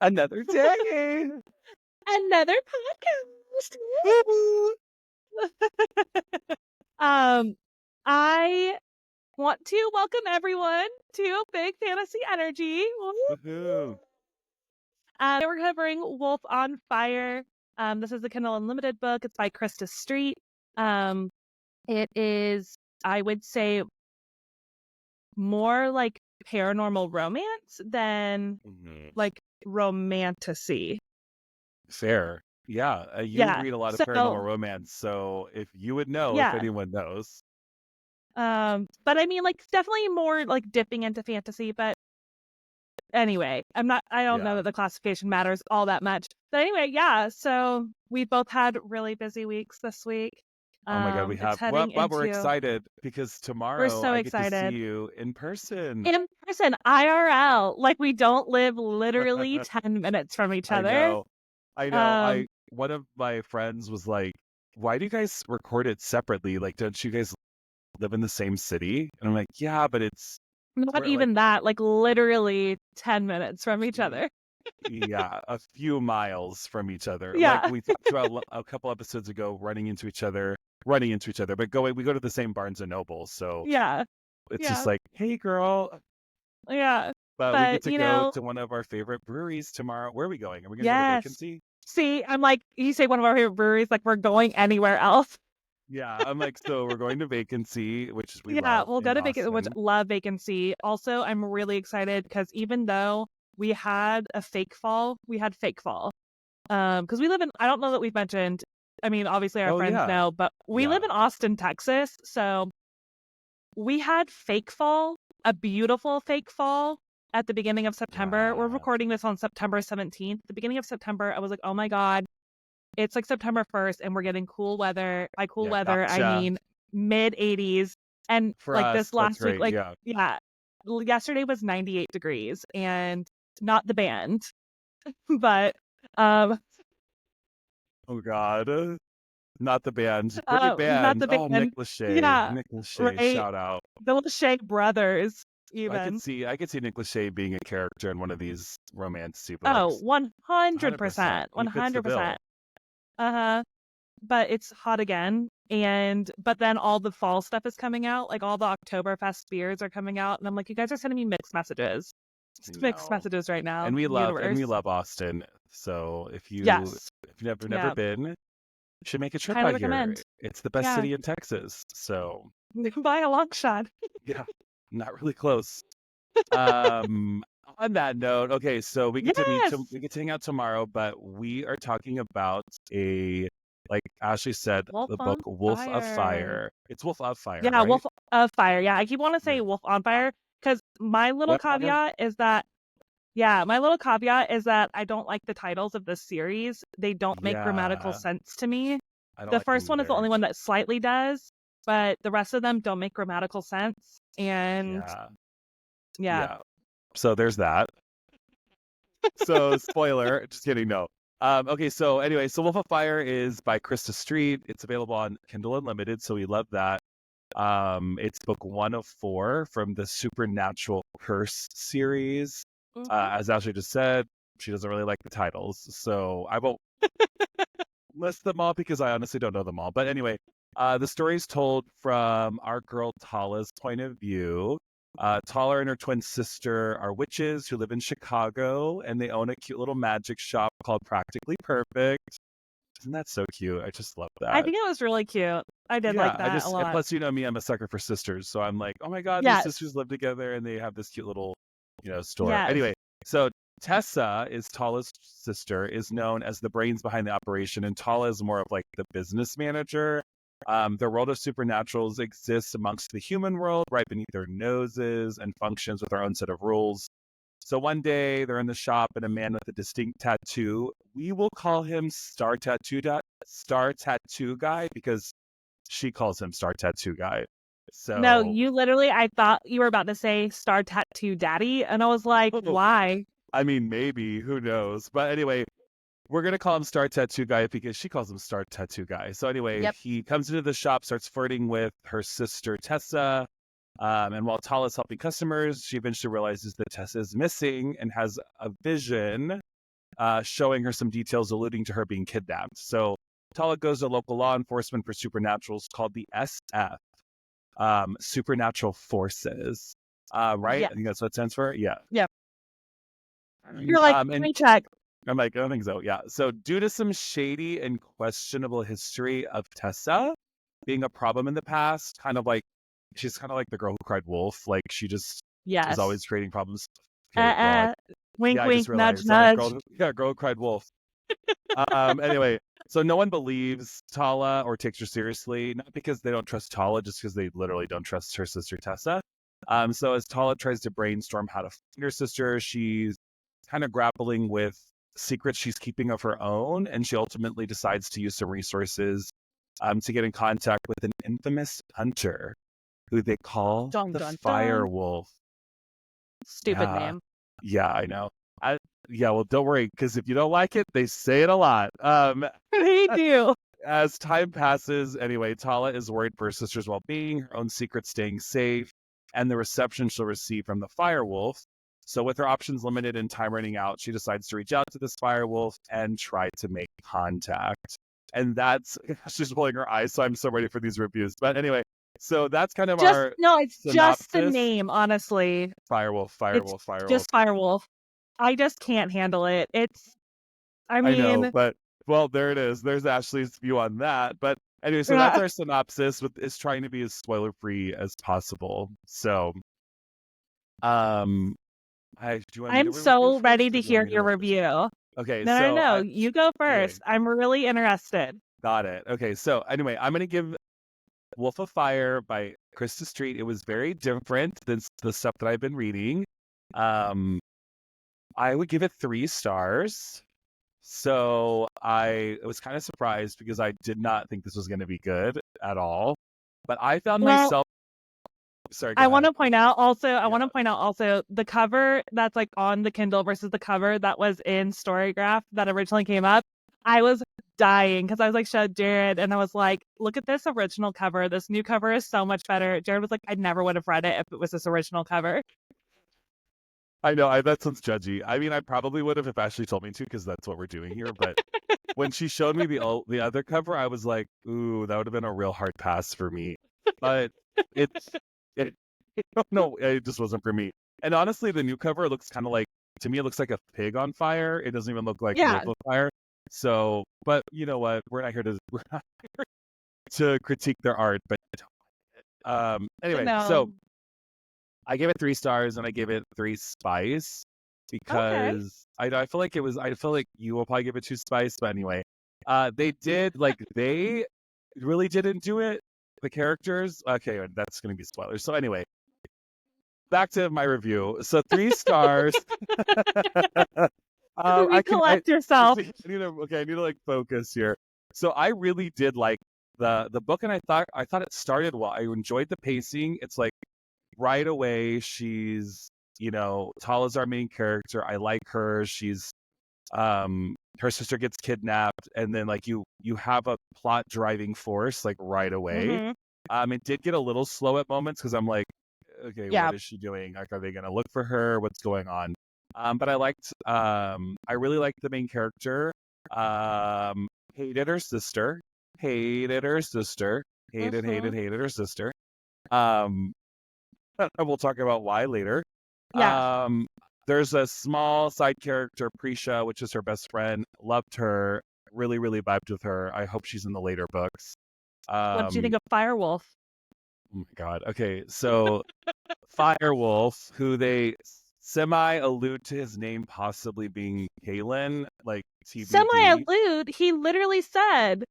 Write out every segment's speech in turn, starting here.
Another day. Another podcast. um, I want to welcome everyone to Big Fantasy Energy. Woohoo. We're covering Wolf on Fire. This is the Kindle Unlimited book. It's by Krista Street. It is, I would say, more like paranormal romance than like romantasy. Fair. Yeah. You Yeah. read a lot of paranormal So romance, so if you would know, if yeah. anyone knows. But I mean, like, definitely more like dipping into fantasy. But anyway, I don't know Yeah. that the classification matters all that much. But anyway, yeah. So we both had really busy weeks this week. Oh my God, we It's have. heading Well, we're into, excited because we're tomorrow so I get to see excited. you in person. In person, IRL. Like, we don't live literally 10 minutes from each I other. know. I know. Um, One of my friends was like, "Why do you guys record it separately? Like, don't you guys live in the same city?" And I'm like, "Yeah, but Not we're like, even that, like literally 10 minutes from each other. yeah, a few miles from each other. Like Yeah. we talked about a couple episodes ago, running into each other, but we go to the same Barnes and Noble, so Yeah. it's just Yeah. like, hey, girl. Yeah. But we get But, to go to one of our favorite breweries tomorrow. Where are we going? Are we going to go to yes. Vacancy? See, I'm like, you say one of our favorite breweries, like we're going anywhere else. Yeah, I'm like, so we're going to Vacancy, which we Yeah, love we'll go in to Vacancy, which Austin. love Vacancy. Also, I'm really excited because even though we had fake fall, because we live in, I don't know that we've mentioned, I mean, obviously our Oh friends yeah, know, but we yeah, live in Austin, Texas. So we had fake fall, a beautiful fake fall at the beginning of September. We're yeah. recording this on September 17th. The beginning of September, I was like, oh my God, it's like September 1st and we're getting cool weather. By cool Yeah, weather, I gotcha. mean mid 80s. And For like us, this that's last week, great. like, Yeah. yeah, yesterday was 98 degrees and not the band, but um, Oh God. Not the band. Great not band. the Oh, Nick band. Lachey. Yeah, Nick Lachey, right. shout out. The Lachey brothers, even. I could see Nick Lachey being a character in one of these romance Oh, books. 100%. 100%. He fits the bill. 100%. Uh-huh. But it's hot again. But then all the fall stuff is coming out. Like all the Oktoberfest beers are coming out. And I'm like, you guys are sending me mixed messages. Just mixed No. messages right now, And we universe. love Austin. So Yes. if you've never Yeah. been, you should make a trip Highly out here. recommend. It's the best Yeah. city in Texas. So By a long shot. yeah, not really close. Um, on that note, okay, so Yes. we get to hang out tomorrow, but we are talking about a, like Ashley said, Wolf the book on Wolf of Fire. Fire. It's Wolf of Fire, Yeah, right? Wolf of Fire. Yeah, I keep wanting to Yeah. say Wolf on Fire because my little Whatever. caveat is that, yeah, my little caveat is that I don't like the titles of the series. They don't make grammatical Yeah, sense to me. I don't The like them first one is the either. only one that slightly does, but the rest of them don't make grammatical sense. And Yeah, yeah. yeah. So there's that. So spoiler, just kidding, no. Okay, so anyway, so Wolf of Fire is by Krista Street. It's available on Kindle Unlimited, so we love that. It's book 104 from the Supernatural Curse series. Mm-hmm. As Ashley just said, she doesn't really like the titles, so I won't list them all because I honestly don't know them all. But anyway, the story is told from our girl Tala's point of view. Tala and her twin sister are witches who live in Chicago, and they own a cute little magic shop called Practically Perfect. Isn't that so cute? I just love I that. think it was really cute. I did like Yeah, that a and lot. plus, you know me, I'm a sucker for sisters. So I'm like, oh my God, these Yes. sisters live together and they have this cute little, store. Yes. Anyway, so Tessa is Tala's sister, is known as the brains behind the operation, and Tala is more of like the business manager. The world of supernaturals exists amongst the human world, right beneath their noses, and functions with our own set of rules. So one day they're in the shop, and a man with a distinct tattoo, we will call him Star Tattoo Guy, because she calls him Star Tattoo Guy. No, So, you literally, I thought you were about to say Star Tattoo Daddy. And I was like, why? I mean, maybe, who knows? But anyway, we're going to call him Star Tattoo Guy because she calls him Star Tattoo Guy. So anyway, Yep. he comes into the shop, starts flirting with her sister, Tessa. And while Tala's helping customers, she eventually realizes that Tessa is missing and has a vision showing her some details alluding to her being kidnapped. So Tala goes to local law enforcement for supernaturals called the SF, Supernatural Forces. Right? Yeah. I think that's what it stands for. Yeah. Yep. You're like, let And me check. I'm like, I don't think so. Yeah. So due to some shady and questionable history of Tessa being a problem in the past, kind of like she's kind of like the girl who cried wolf. Like she just is Yes. always creating problems. Okay, well, Wink, I just wink, nudge, realized. I'm like, nudge. girl who cried wolf. Anyway, so no one believes Tala or takes her seriously, not because they don't trust Tala, just because they literally don't trust her sister Tessa. So as Tala tries to brainstorm how to find her sister, she's kind of grappling with secrets she's keeping of her own, and she ultimately decides to use some resources to get in contact with an infamous hunter who they call Dun, the dun, Fire dun. Wolf. Stupid Yeah, name. yeah, I know. Yeah, well, don't worry, because if you don't like it, they say it a lot. They do. As time passes, anyway, Tala is worried for her sister's well-being, her own secret staying safe, and the reception she'll receive from the Firewolf. So with her options limited and time running out, she decides to reach out to this Firewolf and try to make contact. And that's, she's rolling her eyes, so I'm so ready for these reviews. But anyway, so that's kind of our It's just the synopsis. name, honestly. Firewolf, Firewolf, It's Firewolf. just Firewolf. I just can't handle it. I I know, mean, but well, there it is. There's Ashley's view on that. But anyway, so that's our synopsis with is trying to be as spoiler free as possible. So do you want me to I'm review so ready first, to or do you want hear me to your go first? review. Okay, No. You go okay, first. I'm really interested. got it. Okay, so anyway, I'm gonna give Wolf of Fire by Krista Street. It was very different than the stuff that I've been reading. I would give it 3 stars. So I was kind of surprised because I did not think this was going to be good at all. But I found Well, myself. Sorry, go I ahead. want to point out also, Yeah. the cover that's like on the Kindle versus the cover that was in Storygraph that originally came up. I was dying because I was like, showed Jared, and I was like, look at this original cover. This new cover is so much better. Jared was like, I never would have read it if it was this original cover. I know that sounds judgy. I mean, I probably would have if Ashley told me to because that's what we're doing here. But when she showed me the other cover, I was like, ooh, that would have been a real hard pass for me. But it's it, no, it just wasn't for me. And honestly, the new cover looks kind of like, to me, it looks like a pig on fire. It doesn't even look like Yeah. Wolf of Fire. So, but you know what? We're not here to critique their art. But anyway, so No. I gave it 3 stars and I gave it 3 spice Okay. because I feel like I feel like you will probably give it 2 spice. But anyway, they really didn't do it. The characters, okay, that's going to be spoilers. So anyway, back to my review. So 3 stars. Recollect yourself. I need to like focus here. So I really did like the book, and I thought it started well. I enjoyed the pacing. It's like right away she's, Tala's our main character. I like her. She's her sister gets kidnapped, and then like you have a plot driving force like right away. Mm-hmm. It did get a little slow at moments because I'm like, okay, Yeah. what is she doing? Like, are they gonna look for her? What's going on? But I really liked the main character. Hated her sister. Hated her sister. Hated her sister. We'll talk about why later. Yeah. There's a small side character, Prisha, which is her best friend. Loved her. Really, really vibed with her. I hope she's in the later books. What did you think of Firewolf? Oh my God. Okay, so Firewolf, who they semi allude to his name possibly being Kalen, like TBD. Semi-allude? He literally said,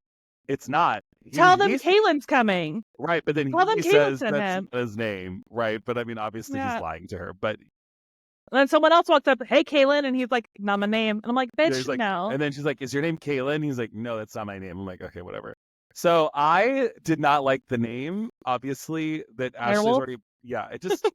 it's not. Tell them Kalen's coming. Right, but then Tell them he says Kalen's in that's him. not his name, right? But I mean, obviously he's lying to her. But and then someone else walks up, hey, Kalen, and he's like, not my name. And I'm like, bitch, like, no. And then she's like, is your name Kalen? He's like, no, that's not my name. I'm like, okay, whatever. So I did not like the name, obviously, that Ashley's already. Yeah, it just.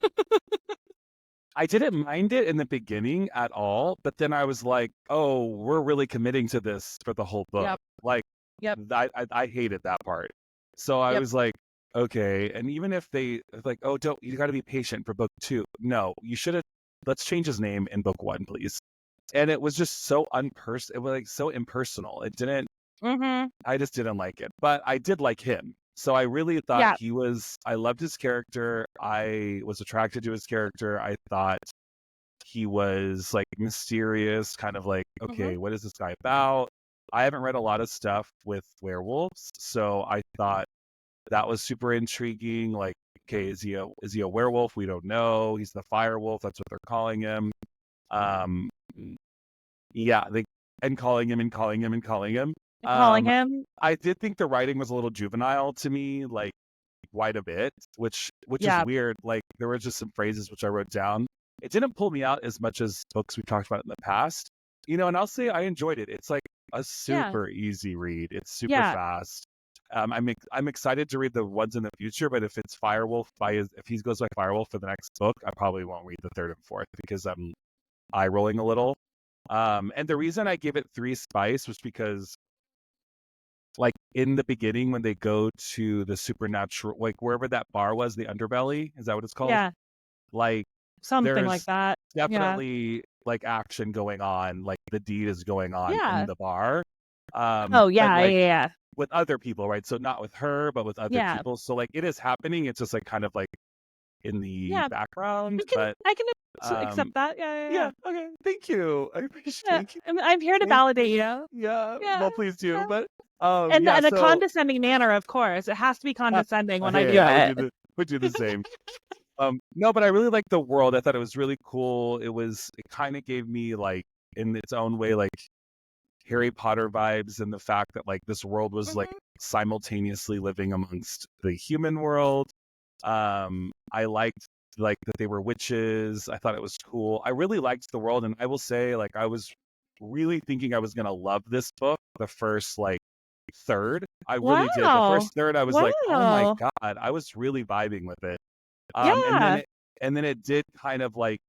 I didn't mind it in the beginning at all, but then I was like, oh, we're really committing to this for the whole book. Yep. Like, Yep. I hated that part. So I was like, okay. And even if they like, oh, you got to be patient for book 2. No, you should have. Let's change his name in book 1, please. and it was just so it was like so impersonal. It didn't Mm-hmm. I just didn't like it. But I did like him. So I really thought Yeah. I loved his character. I was attracted to his character. I thought he was like mysterious, kind of like, Mm-hmm. okay, what is this guy about? I haven't read a lot of stuff with werewolves, so I thought that was super intriguing. Like, okay, is he a werewolf? We don't know. He's the fire wolf. That's what they're calling him. Um, yeah, they and calling him and calling him and calling him. Calling Um, him. I did think the writing was a little juvenile to me, like quite a bit, which is Yeah. weird. Like there were just some phrases which I wrote down. It didn't pull me out as much as books we talked about in the past, and I'll say I enjoyed it. It's like a Yeah. super easy read. It's super Yeah. fast. I'm excited to read the ones in the future, but if it's Firewolf if he goes by Firewolf for the next book, I probably won't read the third and fourth because I'm eye rolling a little. And the reason I gave it 3 spice was because like in the beginning when they go to the supernatural, like wherever that bar was, the underbelly, is that what it's called? Yeah. Like Something like there's that. Yeah. definitely like action going on, like the deed is going on in Yeah. the bar. Oh But yeah. like Yeah. with other people, right? So not with her, but with other Yeah. people. So like it is happening. It's just like kind of like in the Yeah. background. I can But I can accept um that. Yeah. Yeah. yeah, Yeah. okay. Thank you. I appreciate Yeah. thank you. I'm here to Thank validate you. yeah, Yeah. well please do. Yeah. But In yeah, a so condescending manner, of course. It has to be condescending when I do hey, I it. would do the same. No, but I really liked the world. I thought it was really cool. It kind of gave me like in its own way like Harry Potter vibes, and the fact that like this world was like Mhm. simultaneously living amongst the human world. I liked like that they were witches. I thought it was cool. I really liked the world, and I will say like I was really thinking I was gonna love this book the first like third. I really did. The Wow. first third I was like, "Oh my Wow. god." I was really vibing with it. And then Yeah. it did kind of like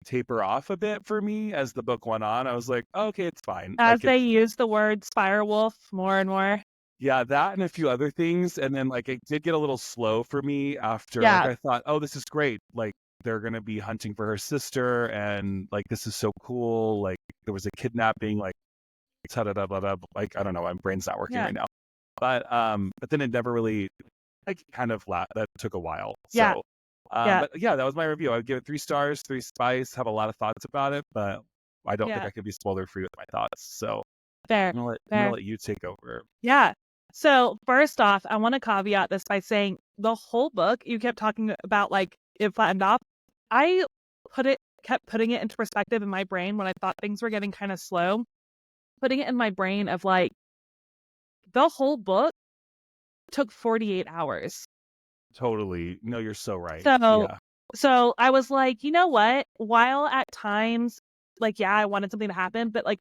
taper off a bit for me as the book went on. I was like, oh, okay, it's fine. As Like they it's use the word Spirewolf more and more. yeah, that and a few other things. And then like it did get a little slow for me after like Yeah. I thought, oh, this is great. Like they're gonna be hunting for her sister and like this is so cool. Like there was a kidnapping, like ta-da-da-da-da, like I don't know, my brain's not working Yeah. right now. But then it never really like kind of that took a while. Yeah. So Yeah. but yeah, that was my review. I would give it 3 stars, 3 spice, have a lot of thoughts about it, but I don't think Yeah. I could be spoiler free with my thoughts. So Fair. I'm gonna Fair. let you take over. Yeah. So first off, I want to caveat this by saying the whole book you kept talking about like it flattened off. I kept putting it into perspective in my brain when I thought things were getting kind of slow. Putting it in my brain of like the whole book took 48 hours. Totally. No, you're so right. So Yeah. so I was like, you know what? While at times like yeah, I wanted something to happen, but like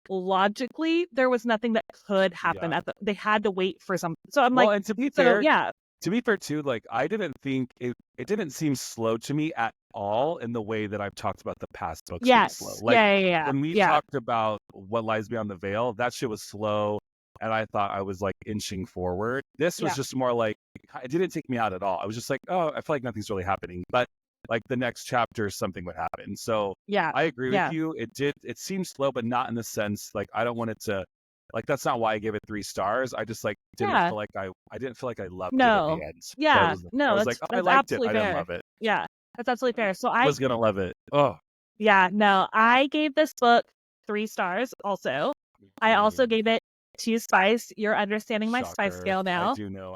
logically there was nothing that could happen Yeah. they had to wait for something. So I'm Well, like, and so yeah. to be fair too, like I didn't think it didn't seem slow to me at all in the way that I've talked about the past books being slow. Yes. Like Yeah, yeah, yeah. when we Yeah. talked about What Lies Beyond the Veil, that shit was slow and I thought I was like inching forward. This was Yeah. just more like it didn't take me out at all. I was just like, oh, I feel like nothing's really happening. But like the next chapter something would happen. So Yeah. I agree with Yeah. you. It seemed slow, but not in the sense like I don't want it to like that's not why I gave it 3 stars. I just like didn't Yeah. feel like I didn't feel like I loved it at No. the end. Yeah. I No, was like, oh, I that's liked it. absolutely I didn't fair. love it. Yeah. That's absolutely fair. So I was gonna love it. Oh, yeah, no, I gave this book 3 stars also. I also gave it 2 spice. You're understanding my spice shocker. scale now. I do know.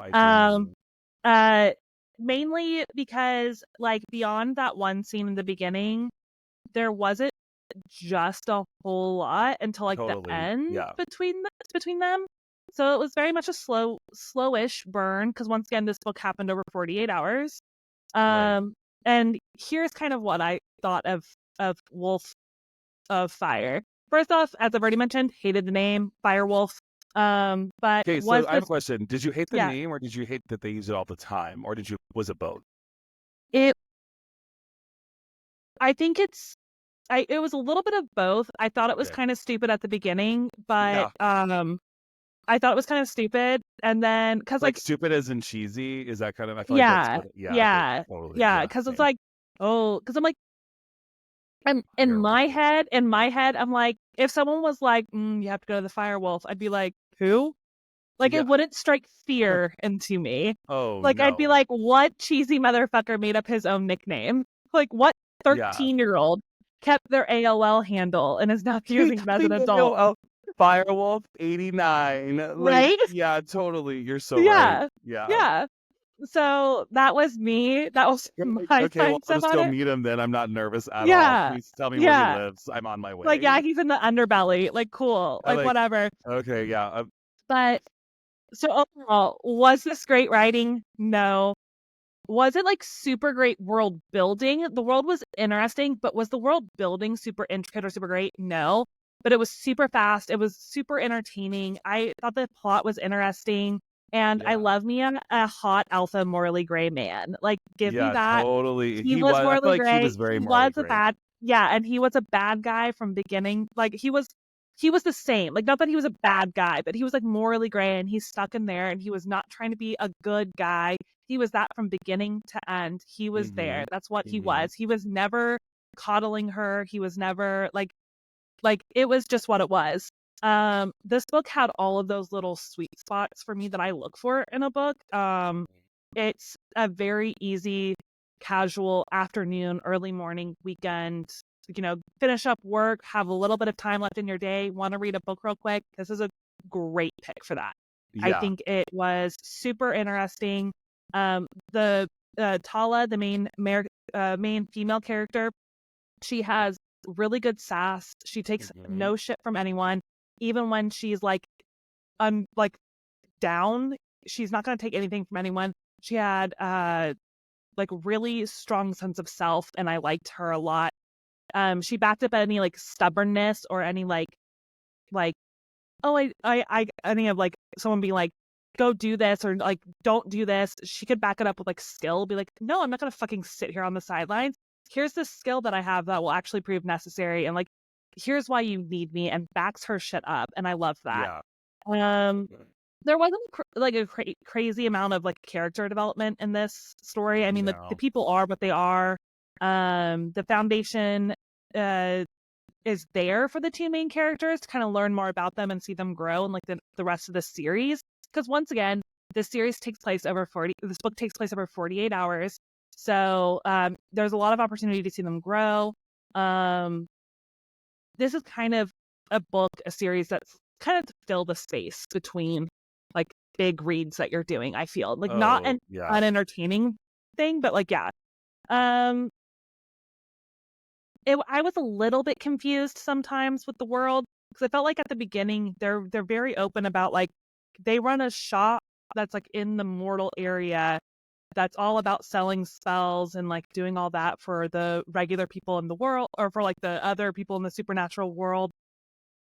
Uh mainly because like beyond that one scene in the beginning, there wasn't just a whole lot until like the Totally. end Yeah. between them. So it was very much a slowish burn because once again this book happened over 48 hours. Right. And here's kind of what I thought of Wolf of Fire. First off, as I've already mentioned, hated the name Firewolf. But Okay, so was I have a this question. Did you hate the yeah, name or did you hate that they use it all the time? Or was it both? it I think it was a little bit of both. I thought it was Okay. kind of stupid at the beginning, but Yeah. I thought it was kind of stupid and then cuz Like like stupid as in cheesy? Is that kind of I feel like that's yeah, what yeah, okay, yeah. totally. Yeah, Yeah, cuz it's same. like oh, cuz I'm like In my Firewolf. head, I'm like, if someone was like, you have to go to the Firewolf, I'd be like, who? Like, it Yeah. wouldn't strike fear into me. Oh Like, I'd be no. like, what cheesy motherfucker made up his own nickname? Like, what Yeah. 13-year-old kept their AOL handle and is now using it as an adult? Oh, Firewolf 89. Like, Right? yeah, totally. You're so right. Yeah. Yeah. Yeah. So that was me. That was You're like, my okay, well, I'll mindset just on go it. meet him then. I'm not nervous at all. Yeah. Please tell me where he Yeah. lives. I'm on my Like, way. yeah, he's in the underbelly. Like, cool. I Like, like, whatever. okay, yeah. But so overall, was this great writing? No. Was it like super great world building? The world was interesting, but was the world building super intricate or super great? No. But it was super fast. It was super entertaining. I thought the plot was interesting. And I Yeah. love me a hot alpha morally gray man. Like, give me Yeah, that. totally. He He was was, I feel morally like he gray. was very He morally was a great. bad, yeah, and he was a bad guy from beginning. Like, he was the same. Like, not that he was a bad guy, but he was like morally gray and he's stuck in there and he was not trying to be a good guy. He was that from beginning to end. He was Mm-hmm. there. That's what he Mm-hmm. was. He was never coddling her. He was never like it was just what it was. This book had all of those little sweet spots for me that I look for in a book. It's a very easy, casual afternoon, early morning, weekend, finish up work, have a little bit of time left in your day, want to read a book real quick. This is a great pick for that. I Yeah. think it was super interesting. The Tala, the main female character, she has really good sass. She takes Mm-hmm. no shit from anyone, even when she's like down. She's not going to take anything from anyone. She had like really strong sense of self, and I liked her a lot. She backed up any like stubbornness or any like oh I any of like someone being like go do this or like don't do this. She could back it up with like skill, be like, no, I'm not gonna fucking sit here on the sidelines. Here's this skill that I have that will actually prove necessary, and like here's why you need me, and backs her shit up, and I love that. Yeah. Um, there wasn't like a crazy amount of like character development in this story. I mean, the No. people are what they are. The foundation uh is there for the two main characters to kind of learn more about them and see them grow and like the rest of the series. Because once again, this book takes place over 48 hours. So there's a lot of opportunity to see them grow. This is kind of a series that's kind of to fill the space between like big reads that you're doing. I feel like not Oh, an yeah. unentertaining thing, but like, yeah. Um, I was a little bit confused sometimes with the world because I felt like at the beginning they're very open about like they run a shop that's like in the mortal area that's all about selling spells and like doing all that for the regular people in the world or for like the other people in the supernatural world.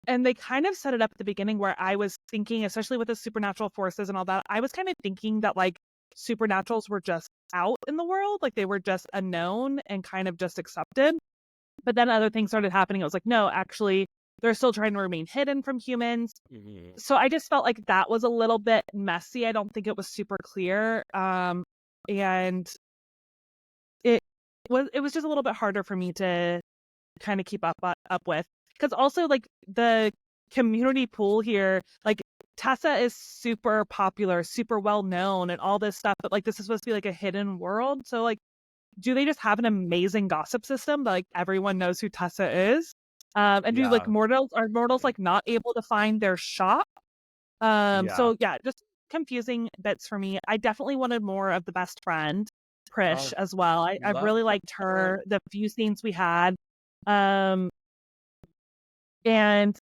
And they kind of set it up at the beginning where I was thinking, especially with the supernatural forces and all that, I was kind of thinking that like supernaturals were just out in the world, like they were just unknown and kind of just accepted. But then other things started happening. I was like, no, actually, they're still trying to remain hidden from humans. Mm-hmm. So I just felt like that was a little bit messy. I don't think it was super clear. And it was just a little bit harder for me to kind of keep up with. Because also like the community pool here, like Tessa is super popular, super well known and all this stuff, but like this is supposed to be like a hidden world. So like do they just have an amazing gossip system that like everyone knows who Tessa is? And do like Yeah. mortals like not able to find their shop? Yeah. So yeah, just confusing bits for me. I definitely wanted more of the best friend, Oh, Prish, as well. I love really liked her. her, the few scenes we had. Um, and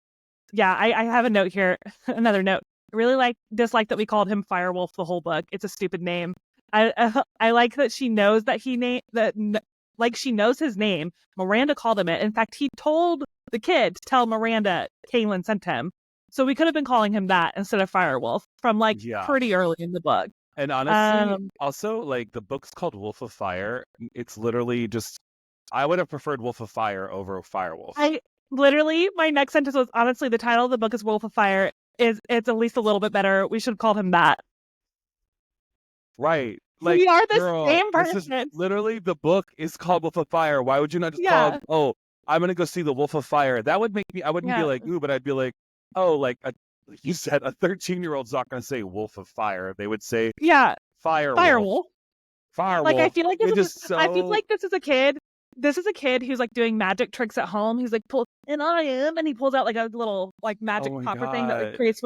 yeah, I have a note here, another note. I really dislike that we called him Firewolf the whole book. It's a stupid name. I like that she knows that like she knows his name. Miranda called him it. In fact, he told the kid to tell Miranda Kaylin sent him. So we could have been calling him that instead of Firewolf from like Yeah. pretty early in the book. And honestly, Um, also, like, the book's called Wolf of Fire. It's literally just, I would have preferred Wolf of Fire over Firewolf. I literally my next sentence was honestly the title of the book is Wolf of Fire. It's at least a little bit better. We should have called him that. Right. Like, We are the girl, same this is person. literally the book is called Wolf of Fire. Why would you not just call it, Yeah. oh, I'm gonna go see The Wolf of Fire. That would make me. I wouldn't be Yeah. like, ooh, but I'd be like, oh, like you said, a 13-year-old's not gonna say Wolf of Fire. They would say Yeah. Fire Wolf. Firewolf. Fire Like I Wolf. feel like It just I feel so. like this is a kid. This is a kid who's like doing magic tricks at home. He's like and I am, and he pulls out like a little like magic Oh my popper thing that like god. creates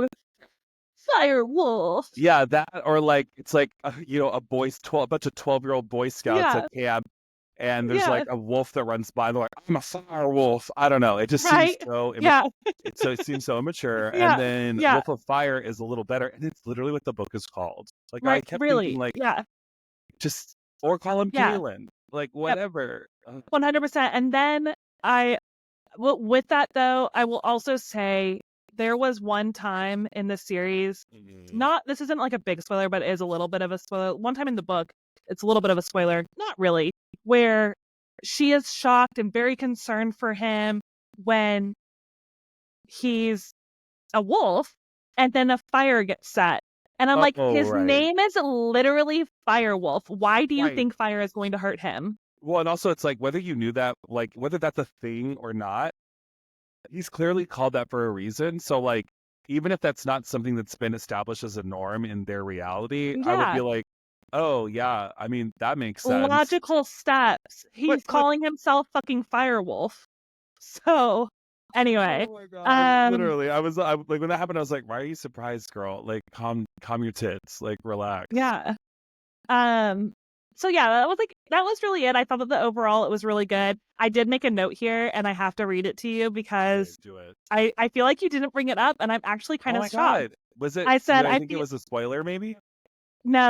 fire wolf. Yeah, that or like it's like a bunch of 12-year-old Boy Scouts Yeah, at camp, and there's yeah, like a wolf that runs by. They're like, "I'm a fire wolf." I don't know. It just seems right. so Yeah, it seems so immature. And yeah, then yeah. Wolf of Fire is a little better, and it's literally what the book is called. Like I Right. kept thinking, Really. like Yeah, just or call him yeah. Galen, like Yep. whatever. 100%. And then with that though, I will also say there was one time in the series. This isn't like a big spoiler, but it is a little bit of a spoiler. One time in the book, it's a little bit of a spoiler, not really, where she is shocked and very concerned for him when he's a wolf and then a fire gets set. And I'm like, Oh his right, name is literally Firewolf. Why do you right. think fire is going to hurt him? Well, and also it's like whether you knew that, like whether that's a thing or not, he's clearly called that for a reason. So like even if that's not something that's been established as a norm in their reality, I would be Yeah, like, oh yeah, I mean that makes sense. logical steps. But He's calling himself fucking Firewolf. So, anyway, oh my god, um, literally, I like when that happened, I was like, why are you surprised, girl? Like calm your tits, like relax. yeah, um, so yeah, that was really it. I thought that overall it was really good. I did make a note here, and I have to read it to you Okay, because do it. I feel like you didn't bring it up, and I'm actually Oh kind of my shocked. god, was it? I Did said I I think it feel was a spoiler? Maybe. no.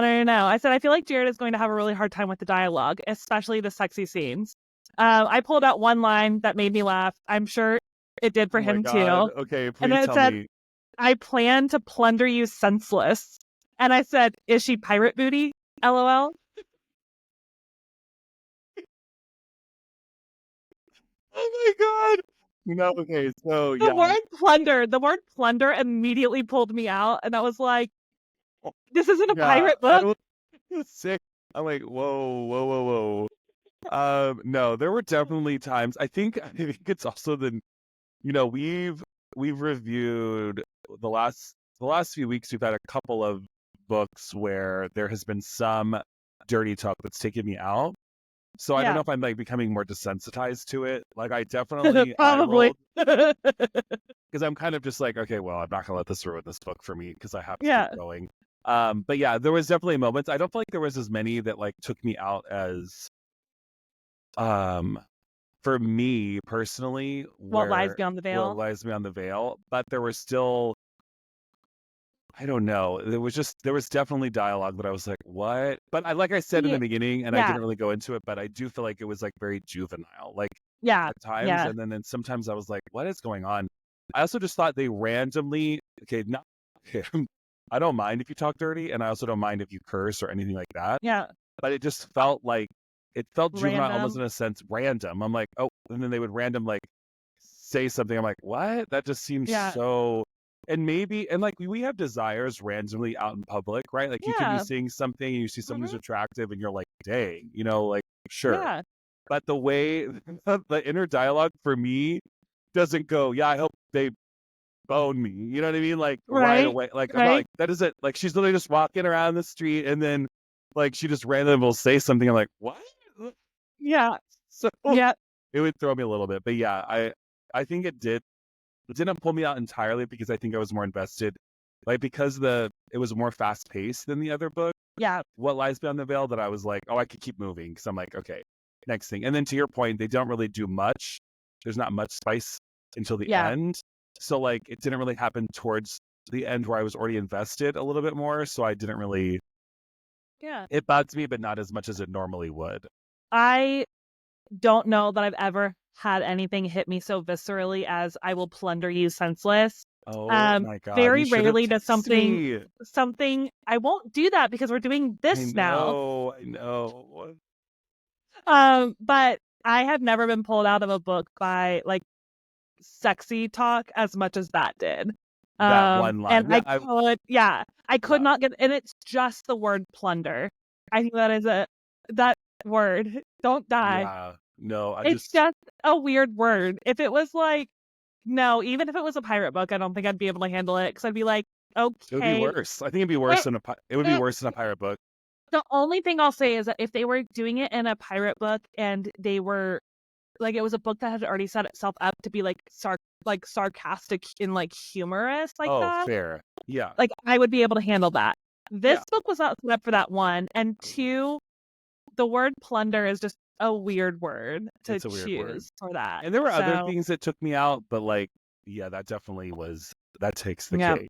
I said I feel like Jared is going to have a really hard time with the dialogue, especially the sexy scenes. I pulled out one line that made me laugh. I'm sure it did for Oh my him god. too. Okay, And please then it tell said, me. I plan to plunder you senseless. And I said, is she pirate booty? LOL. Oh my god. No, okay, so yeah. The word plunder immediately pulled me out. And I was like, this isn't a Yeah, pirate I book. was sick. I'm like, whoa. No, there were definitely times. I think it's also we've reviewed the last few weeks. We've had a couple of books where there has been some dirty talk that's taken me out. So I don't know Yeah, if I'm like becoming more desensitized to it. Like I definitely eye probably. rolled because I'm kind of just like, okay, well, I'm not gonna let this ruin this book for me because I have to keep Yeah. going. But yeah, there was definitely moments. I don't feel like there was as many that like took me out as um for me personally, What lies where beyond the what veil? lies beyond the veil. But there were still, I don't know. There was definitely dialogue that I was like, what? But like I said in the Yeah. beginning, and I Yeah. didn't really go into it, but I do feel like it was like very juvenile, like Yeah. at times, Yeah. and then sometimes I was like, what is going on? I also just thought they randomly, okay, not, okay, I don't mind if you talk dirty, and I also don't mind if you curse or anything like that. Yeah. But it just felt like it felt juvenile, almost Random. in a sense, random. I'm like, oh, and then they would random like say something. I'm like, what? That just seems Yeah. so. And maybe, and like we have desires randomly out in public, right? Like you could be Yeah. seeing something and you see someone who's Hmm. attractive and you're like, dang, like sure. Yeah. But the way the inner dialogue for me doesn't go, yeah, I hope they bone me. You know what I mean? Like right Right. away. Like I'm not Right. like that isn't like she's literally just walking around the street and then like she just randomly will say something. I'm like, what? Yeah. So Yeah. it would throw me a little bit. But yeah, I think it did. It didn't pull me out entirely because I think I was more invested. Like because it was more fast paced than the other book. Yeah. What Lies Beyond the Veil, that I was like, oh, I could keep moving because I'm like, okay, next thing. And then to your point, they don't really do much. There's not much spice until the Yeah. end. So like it didn't really happen towards the end where I was already invested a little bit more. So I didn't really, Yeah. it bugged me, but not as much as it normally would. I don't know that I've ever had anything hit me so viscerally as I will plunder you senseless. Oh my God. You Very should have rarely does texted me. something I won't do that because we're doing this now. I know. But I have never been pulled out of a book by like sexy talk as much as that did. That one line. And I could Yeah. not get, and it's just the word plunder. I think that is that word. Don't die. Yeah. No, I It's just just a weird word. If it was like, no, even if it was a pirate book, I don't think I'd be able to handle it because I'd be like, it would be okay. worse. I think it'd be worse It, than it would be it, worse than a pirate book. the only thing I'll say is that if they were doing it in a pirate book and they were like, it was a book that had already set itself up to be like sarcastic and like humorous like Oh, that, fair. Yeah. like I would be able to handle that. This Yeah. book was not set up for that, one, and two, the word plunder is just a weird word to It's a weird word. choose for that. And there were other So things that took me out, but like, yeah, that definitely that takes the yeah, cake.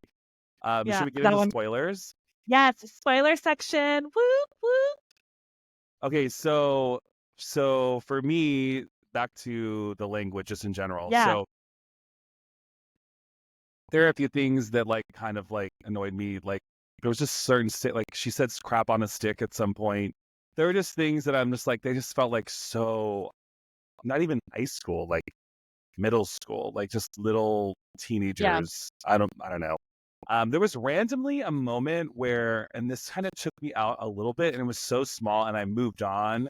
yeah, Should we get that into one. spoilers? Yes, spoiler section. Whoop whoop. Okay, so for me, back to the language just in general. Yeah, So there are a few things that like kind of like annoyed me. Like there was just certain like she said crap on a stick at some point. There were just things that I'm just like they just felt like so not even high school, like middle school, like just little yeah, teenagers. I don't know. There was randomly a moment where, and this kind of took me out a little bit, and it was so small, and I moved on.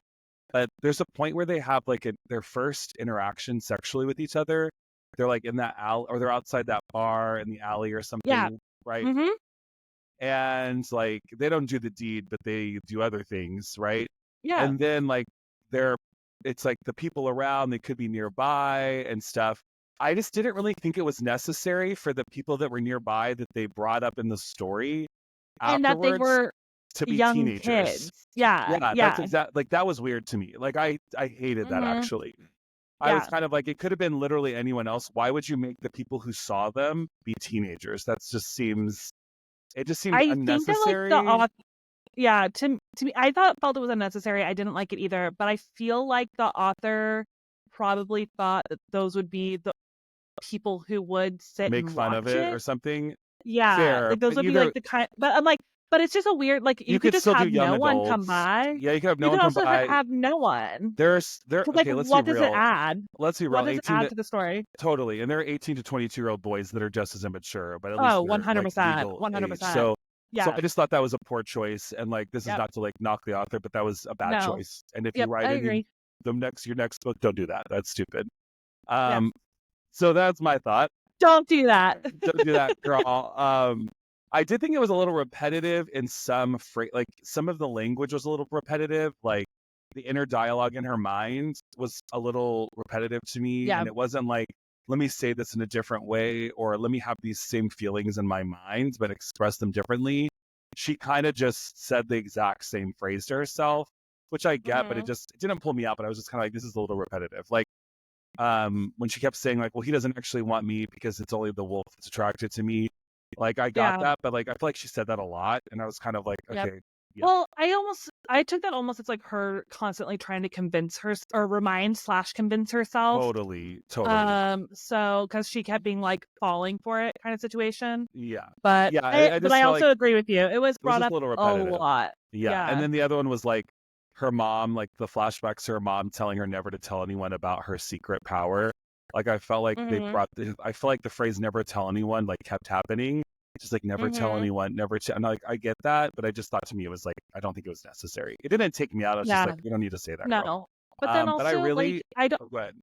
But there's a point where they have like their first interaction sexually with each other. They're like in that alley, or they're outside that bar in the alley or yeah. something, right? Mhm. And like they don't do the deed, but they do other things, right? Yeah. And then like they're, it's like the people around, they could be nearby and stuff. I just didn't really think it was necessary for the people that were nearby that they brought up in the story And that they afterwards were to be young teenagers. kids. Yeah, Yeah, that's yeah. exact. Like that was weird to me. Like I hated that Mhm. actually. I was Yeah. kind of like, it could have been literally anyone else. Why would you make the people who saw them be teenagers? It just seemed I think that like the unnecessary. yeah, to me, felt it was unnecessary. I didn't like it either, but I feel like the author probably thought that those would be the people who would sit Make and fun of watch it it. or something. Yeah, Fair, like those but would be either like the kind. But I'm like, but it's just a weird. Like you you could could just still do have young no one come adults. by. Yeah, you could have no You one could come also by. have no one. There. Cause like, Okay, let's be what does it real. add? Let's be What real. does it 18 add to to the story? totally, and there are 18 to 22-year-old boys that are just as immature, but at least Oh, they're like 100%, legal age. 100%. So Yeah. I just thought that was a poor choice, and like this is Yep. not to like knock the author, but that was a bad No. choice. And if you Yep. write I any agree. your next book, don't do that. That's stupid. Yes. Um, so that's my thought. Don't do that. Don't do that, girl. I did think it was a little repetitive in some like some of the language was a little repetitive. Like the inner dialogue in her mind was a little repetitive to me, Yeah. and it wasn't like, let me say this in a different way, or let me have these same feelings in my mind, but express them differently. She kind of just said the exact same phrase to herself, which I get, but Hmm. it didn't pull me out. But I was just kind of like, this is a little repetitive. Like when she kept saying like, well, he doesn't actually want me because it's only the wolf that's attracted to me. Like I got Yeah. that, but like I feel like she said that a lot, and I was kind of like, Yep. okay, yeah, Well, I took that almost as like her constantly trying to convince her or remind/convince herself. totally, So because she kept being like falling for it kind of situation. yeah, But yeah. I but just I felt like also agree with you. It was it was brought just a up little a repetitive. lot. Yeah, and Yeah. then the other one was like her mom, like the flashbacks to her mom telling her never to tell anyone about her secret power. Like I felt like Mhm. I feel like the phrase "never tell anyone" like kept happening. Just like never tell Mhm. anyone, never. And like I get that, but I just thought to me it was like I don't think it was necessary. It didn't take me out. I was just Yeah. like, you don't need to say that, girl. No. But then But I also like really, oh, go ahead.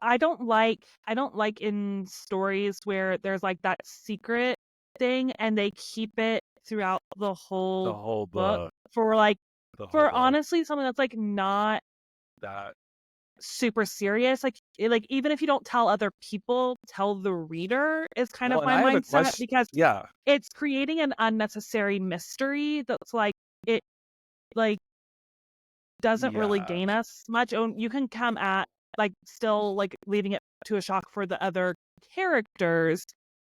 I don't like in stories where there's like that secret thing and they keep it throughout the The whole whole book book, for like the whole for book. honestly something that's like not That super serious. Like even if you don't tell other people, tell the reader is kind well, of and my I have a mindset question. because Yeah, it's creating an unnecessary mystery that's like it like doesn't really yeah. gain us much. You can come at like still like leaving it to a shock for the other characters,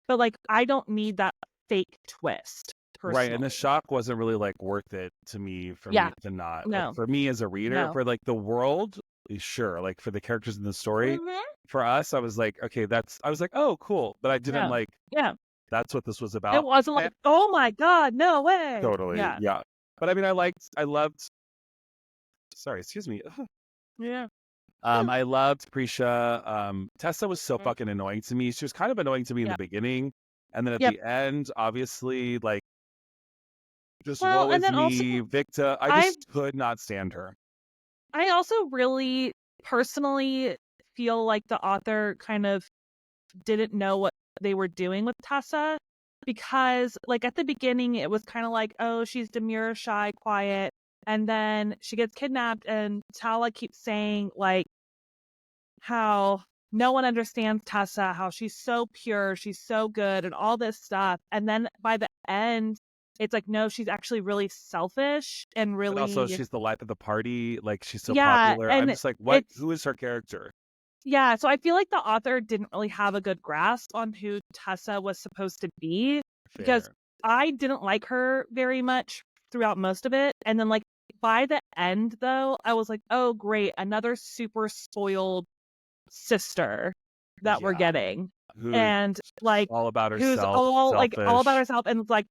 but like I don't need that fake twist Right, and the personally. shock wasn't really, like, worth it to me for me Yeah, to not like, no, for me as a reader, no. for, like, the world, sure, like, for the characters in the story, Hmm. for us, I was like, "Okay, that's" I was like, "Oh, cool," but I didn't, Yeah, like, yeah. "That's what this was It about." wasn't I like, oh my god, no way. totally, Yeah, yeah. But, I mean, I loved sorry, excuse me. yeah, I loved Prisha. Tessa was so mhm. fucking annoying to me. She was kind of annoying to me in Yeah, the beginning, and then at yep. the end, obviously, like, just Well, woe and is then also me, Victa. I I just could not stand her. I also really personally feel like the author kind of didn't know what they were doing with Tessa, because like at the beginning it was kind of like, oh, she's demure, shy, quiet, and then she gets kidnapped and Tala keeps saying like how no one understands Tessa, how she's so pure, she's so good, and all this stuff. And then by the end, it's like, no, she's actually really selfish and But also, really, she's the life of the party. Like, she's so yeah. popular. I'm And just like, what? it's, Who is her character? yeah. So I feel like the author didn't really have a good grasp on who Tessa was supposed to be, because Fair. I didn't like her very much throughout most of it. And then, like, by the end, though, I was like, oh, great, another super spoiled sister that we're Yeah. getting, Who's and like all about who's herself, all about selfish, herself, and it's like,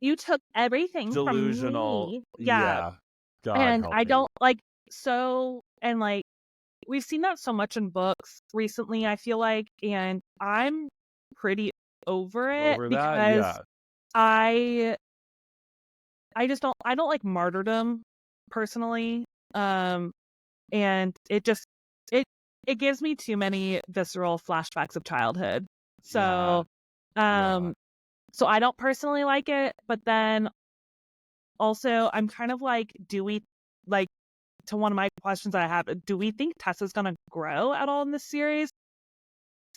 you took everything from delusional. me. Yeah. Yeah. God And help I me. don't like, so, and like we've seen that so much in books recently, I feel like, and I'm pretty over it Over that? because Yeah. I I don't like martyrdom personally. Um and it it gives me too many visceral flashbacks of childhood. Yeah. So Yeah. um so I don't personally like it, but then also I'm kind of like, do we, like, to one of my questions I have, do we think Tessa's gonna grow at all in this series?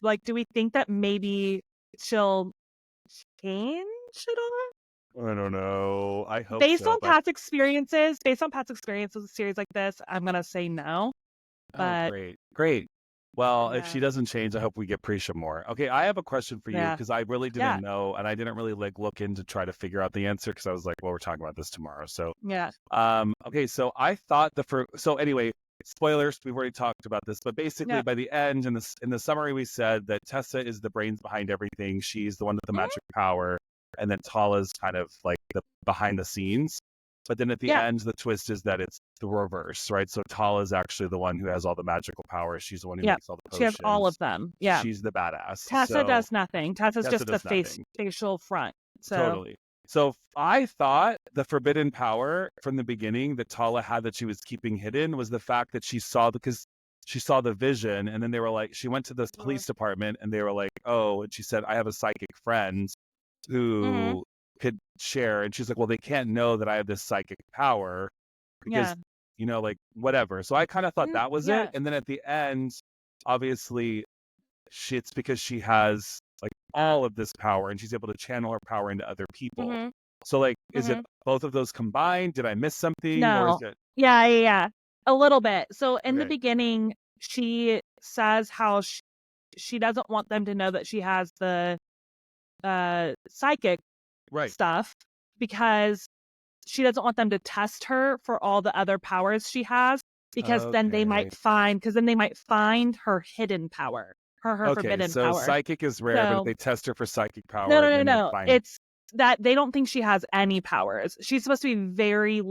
Like, do we think that maybe she'll change at all? I don't know. I hope so, but Based on past experiences with a series like this, I'm gonna say no. oh, But great. Great. Well, if yeah, she doesn't change, I hope we get Prisha more. Okay, I have a question for you yeah, because I really yeah, didn't know and I didn't really like look in to try to figure out the answer because I was like, well, we're talking about this tomorrow. So, yeah. okay, so I thought so anyway, spoilers, we've already talked about this, but basically Yeah. by the end in the summary we said that Tessa is the brains behind everything. She's the one with the Mhm. magic power, and then Tala's kind of like the behind the scenes. But then at the Yeah. end, the twist is that it's the reverse, right? So Tala is actually the one who has all the magical powers. She's the one who Yeah. makes all the She has all of potions. them. Yeah. She's the badass. Tessa So does nothing. Tessa's Tessa just the does nothing. facial front. So Totally. So I thought the forbidden power from the beginning that Tala had that she was keeping hidden was the fact that because she saw the vision, and then they were like, she went to this Mhm. police department and they were like, oh, and she said, I have a psychic friend Mhm. who could share, and she's like, well, they can't know that I have this psychic power because, Yeah. like whatever. So I kind of thought that was it. Yeah. And then at the end, obviously, it's because she has like all of this power and she's able to channel her power into other people. Mhm. So like, is it Mhm. both of those combined? Did I miss something, or is No. it Yeah, yeah, yeah. A little bit. So in the okay? beginning, she says how she doesn't want them to know that she has the psychic Right. stuff, because she doesn't want them to test her for all the other powers she has, because then they Okay. might find because then they might find her hidden power, her Okay. forbidden So power. psychic is rare, but if So they test her for psychic no, power, no, no, then they no. find. It's that they don't think she has any powers. She's supposed to be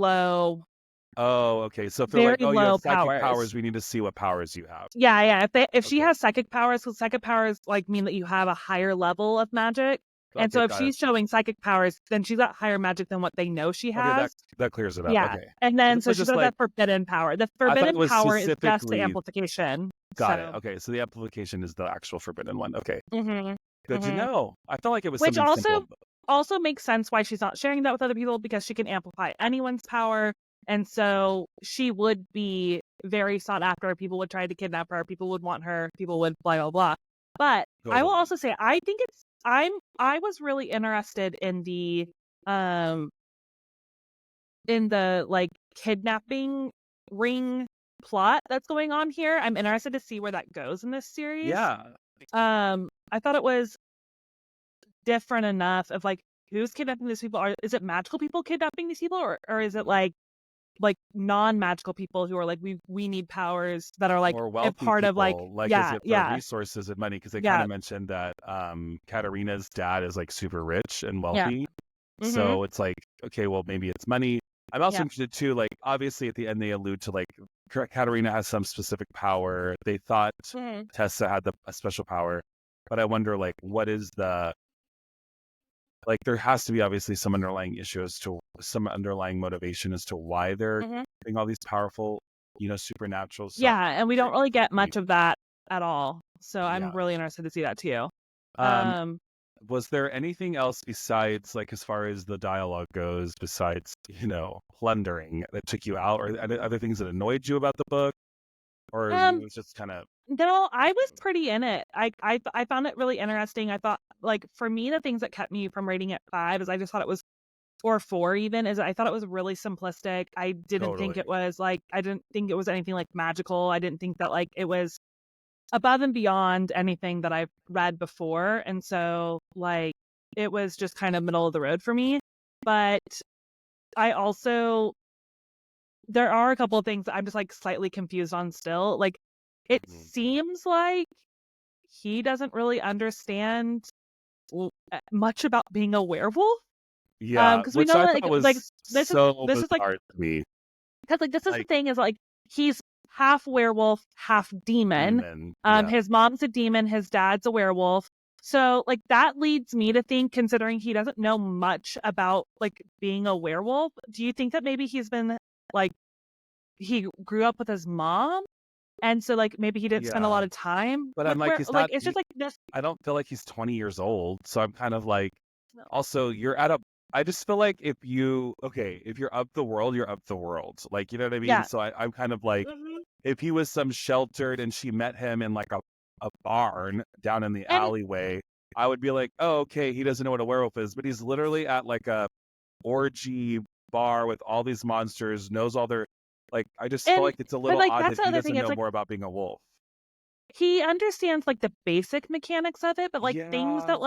Oh, okay. So if they're very like, oh, you have low psychic powers. powers, we need to see what powers you have. Yeah, yeah. If she Okay. has psychic powers, because psychic powers like mean that you have a higher level of magic. And Okay. so if Got it. she's showing psychic powers, then she's got higher magic than what they know she Okay. That has. that clears it up. Yeah. Okay. And Because then it so was she's just got like that forbidden power. The I thought it forbidden was power is just the specifically. amplification. Got it. So Okay. So the amplification is the actual forbidden one. Okay. mhm. Good to Mhm. know. I felt like it was Which something simple. also makes sense why she's not sharing that with other people, because she can amplify anyone's power. And so she would be very sought after. People would try to kidnap her. People would want her. People would blah, blah, blah. But I will Totally. also say, I think I was really interested um, in the like kidnapping ring plot that's going on here. I'm interested to see where that goes in this series. Yeah. I thought it was different enough of like, who's kidnapping these people? Is it magical people kidnapping these people, or is it like non-magical people who are like, we need powers that are like Or a wealthy part of like, people. Like, is yeah, it for yeah, resources and money? Because they kind yeah, of mentioned that Katarina's dad is like super rich and yeah. wealthy. Mhm. So it's like, okay, well, maybe it's money. I'm also Yeah. interested too, like, obviously at the end they allude to like Katarina has some specific power. They thought Mhm. Tessa had a special power, but I wonder, like, what is like, there has to be obviously some underlying issue as to some underlying motivation as to why they're Mhm. getting all these powerful supernatural stuff. Yeah, and we don't really get much of that at all. So I'm Yeah. really interested to see that too. Um, Um, was there anything else besides, like, as far as the dialogue goes, besides, plundering that took you out, or other things that annoyed you about the book, or it um, was just kind of, no, I was pretty in it. I found it really interesting. I thought, like, for me, the things that kept me from rating it 5 is I just thought it was, or 4 even, is I thought it was really simplistic. totally. I didn't think it was anything like magical. I didn't think that like it was above and beyond anything that I've read before. And so like it was just kind of middle of the road for me. But I also, there are a couple of things that I'm just like slightly confused on still. Like it Mhm. seems like he doesn't really understand much about being a werewolf. Yeah, Because we which know I that thought like was this is so this is like, bizarre to me. because like this is the Like, thing is like he's half werewolf, half demon. demon. Yeah. His mom's a demon, his dad's a werewolf. So like that leads me to think, considering he doesn't know much about like being a werewolf, do you think that maybe he's been like he grew up with his mom, and so like maybe he didn't spend a Yeah. lot of time But I'm with like, where he's like not, it's just like this. I don't feel like he's 20 years old. So I'm kind of like, No. also, I just feel like if you're up the world, you're up the world. Like, you know what I mean? Yeah. So I'm kind of like, Hmm. if he was some sheltered and she met him in like a barn down in the And alleyway, I would be like, oh, okay, he doesn't know what a werewolf is. But he's literally at like a orgy bar with all these monsters, knows all their, like, I just feel and like it's a but little like odd that's that the he other thing. doesn't It's know like more about being a wolf. he understands like the basic mechanics of it, but like Yeah. things that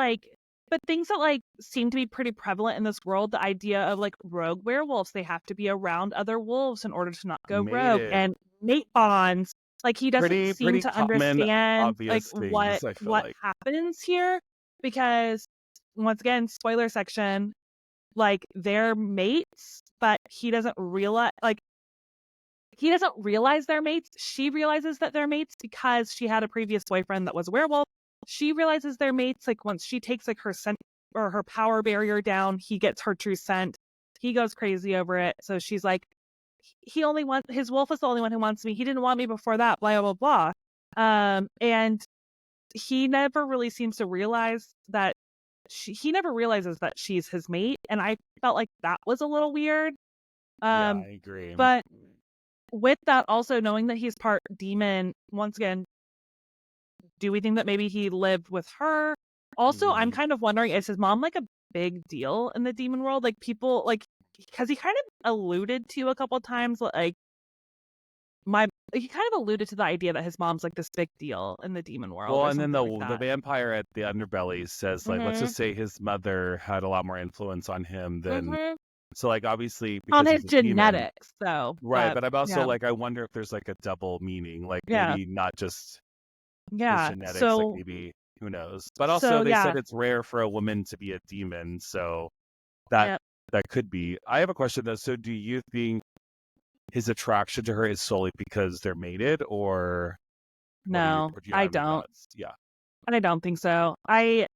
like seem to be pretty prevalent in this world, the idea of like rogue werewolves, they have to be around other wolves in order to not go rogue, Mated. and mate bonds. Like he doesn't seem Pretty to common, understand like obvious things, I feel what like. happens here, because once again, spoiler section, like they're mates, but he doesn't realize they're mates. She realizes that they're mates because she had a previous boyfriend that was a werewolf. She realizes they're mates like once she takes like her scent or her power barrier down, he gets her true scent. He goes crazy over it. So she's like, he only wants his wolf is the only one who wants me. He didn't want me before that, blah blah blah. And he never really seems to realize that he never realizes that she's his mate. And I felt like that was a little weird. Yeah, Um, I agree. but with that, also knowing that he's part demon, once again, do we think that maybe he lived with her? Also, I'm Mhm. kind of wondering, is his mom like a big deal in the demon world? Like people like, because he kind of alluded to a couple times, like he kind of alluded to the idea that his mom's like this big deal in the demon world Well, or and then something like the that. vampire at the underbelly says, like, let's Hmm. just say his mother had a lot more influence on him than, Hmm. so, like, obviously On because his he's a demon, genetics, though. right? But But I'm also yeah, like, I wonder if there's like a double meaning, like yeah, maybe not just his yeah. genetics, like maybe who knows? But also, So they said yeah, it's rare for a woman to be a demon, so that yeah. that could be. I have a question though. So, do you think his attraction to her is solely because they're mated, or No, or do you I have any don't. thoughts? Yeah, I don't think so. I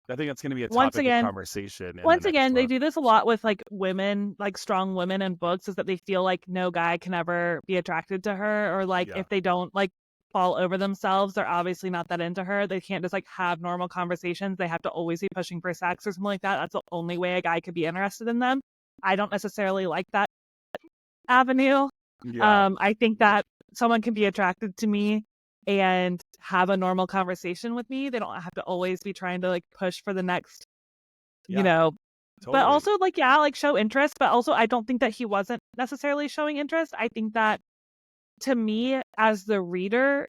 think that's going to be a Once topic of again, conversation in the once next again, they book. do this a lot with like women, like strong women in books, is that they feel like no guy can ever be attracted to her, or like Yeah, if they don't like fall over themselves, they're obviously not that into her. They can't just like have normal conversations. They have to always be pushing for sex or something like that. That's the only way a guy could be interested in them. I don't necessarily like that avenue. yeah, I think that someone can be attracted to me and have a normal conversation with me. They don't have to always be trying to like push for the next, you yeah, know, but totally. also like, yeah, like show interest. But also, I don't think that he wasn't necessarily showing interest. I think that to me, as the reader,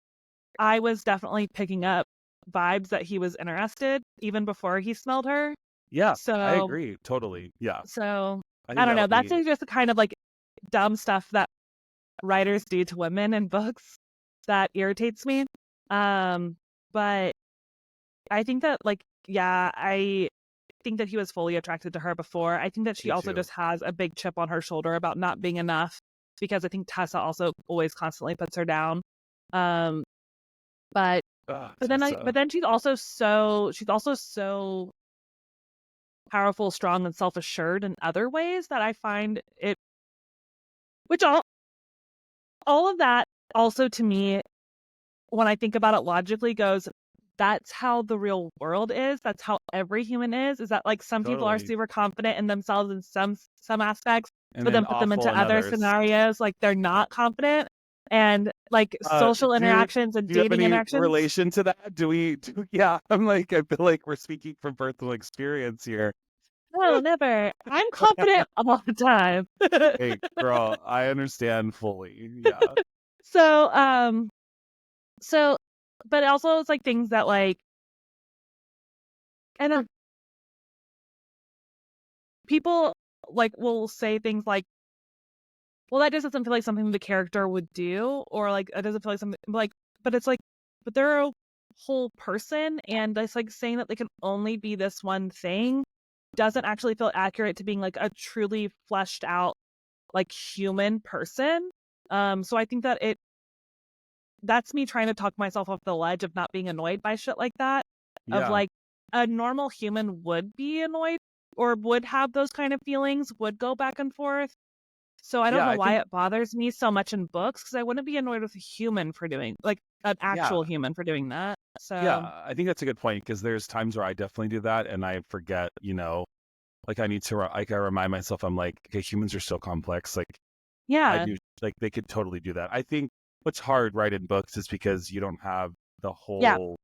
I was definitely picking up vibes that he was interested even before he smelled her. Yeah, I So, agree. Totally. Yeah, so I I think don't that know. would That's be. just the kind of like dumb stuff that writers do to women in books that irritates me. Um, but I think that like, yeah, I think that he was fully attracted to her before. I think that she Me also too. just has a big chip on her shoulder about not being enough, because I think Tessa also always constantly puts her down. Um, but Ah, but Tessa. then she's also so powerful, strong, and self assured in other ways that I find it, which all of that also to me, when I think about it logically, goes, that's how the real world is. That's how every human is that like some people are Totally. super confident in themselves in some aspects, And but then then put them awful into in other others. scenarios like they're not confident. And like social interactions and Do you have dating any interactions. relation to that? Yeah, I'm like, I feel like we're speaking from personal experience here. No, never. I'm confident all the time. Hey, girl, I understand fully. Yeah. So, so, but also it's like things that like, and people like will say things like, well, that just doesn't feel like something the character would do, or like it doesn't feel like something like, but it's like, but they're a whole person, and it's like saying that they can only be this one thing doesn't actually feel accurate to being like a truly fleshed out like human person. So I think that that's me trying to talk myself off the ledge of not being annoyed by shit like that. Of Yeah. like a normal human would be annoyed or would have those kind of feelings, would go back and forth. So I don't Yeah, know I why think it bothers me so much in books because I wouldn't be annoyed with a human for doing like an yeah. actual human for doing that. So Yeah, I think that's a good point because there's times where I definitely do that and I forget, like I need to like I remind myself I'm like, okay, humans are so complex. Like I yeah, do like they could totally do that. I think what's hard right in books is because you don't have the yeah, whole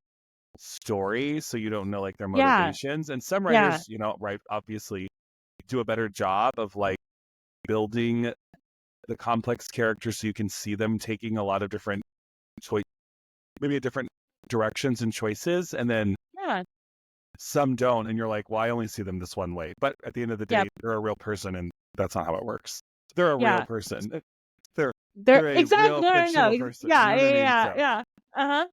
story, so you don't know like their yeah, motivations. And some yeah, writers, right, obviously do a better job of like building the complex characters so you can see them taking a lot of different choice, maybe different directions and choices, and then yeah, some don't, and you're like, well, I only see them this one way. But at the end of the yeah, day, they're a real person, and that's not how it works. They're a real yeah. person. They're There they're a exactly real no no no fictional ex- person. You yeah know what I yeah mean? yeah So yeah uh-huh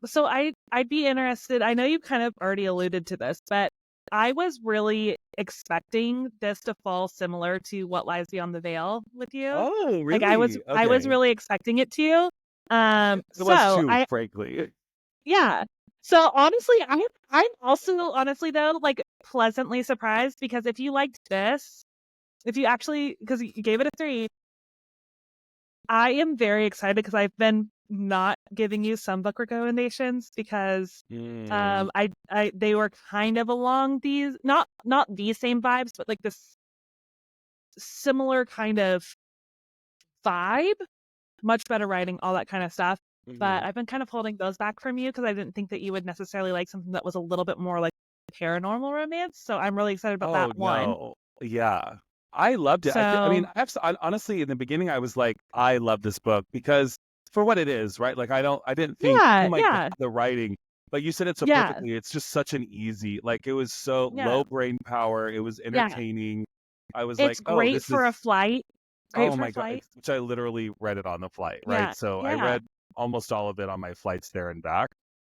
so I'd be interested. I know you kind of already alluded to this, but I was really expecting this to fall similar to What Lies Beyond the Veil with you. oh, Like really? I was Okay. really expecting it to. It was So too, I frankly. yeah. So honestly, I'm also honestly though like pleasantly surprised because if you liked this, if you actually because you gave it a 3, I am very excited because I've been not giving you some book recommendations because Mm, I they were kind of along these not these same vibes, but like this similar kind of vibe, much better writing, all that kind of stuff. mhm. But I've been kind of holding those back from you because I didn't think that you would necessarily like something that was a little bit more like paranormal romance. So I'm really excited about that Oh one. no, yeah, I loved it. I mean, So honestly, in the beginning, I was like, I love this book because for what it is, right? Like, I didn't think, oh yeah, my god, yeah, the writing. But you said it so yeah, perfectly. It's just such an easy, like, it was so yeah, low brain power. It was yeah. entertaining. I was like, It's oh, great this for a is, flight. Great oh for a my god, flight. which I literally read it on the flight, right? Yeah, So I yeah, read almost all of it on my flights there and back,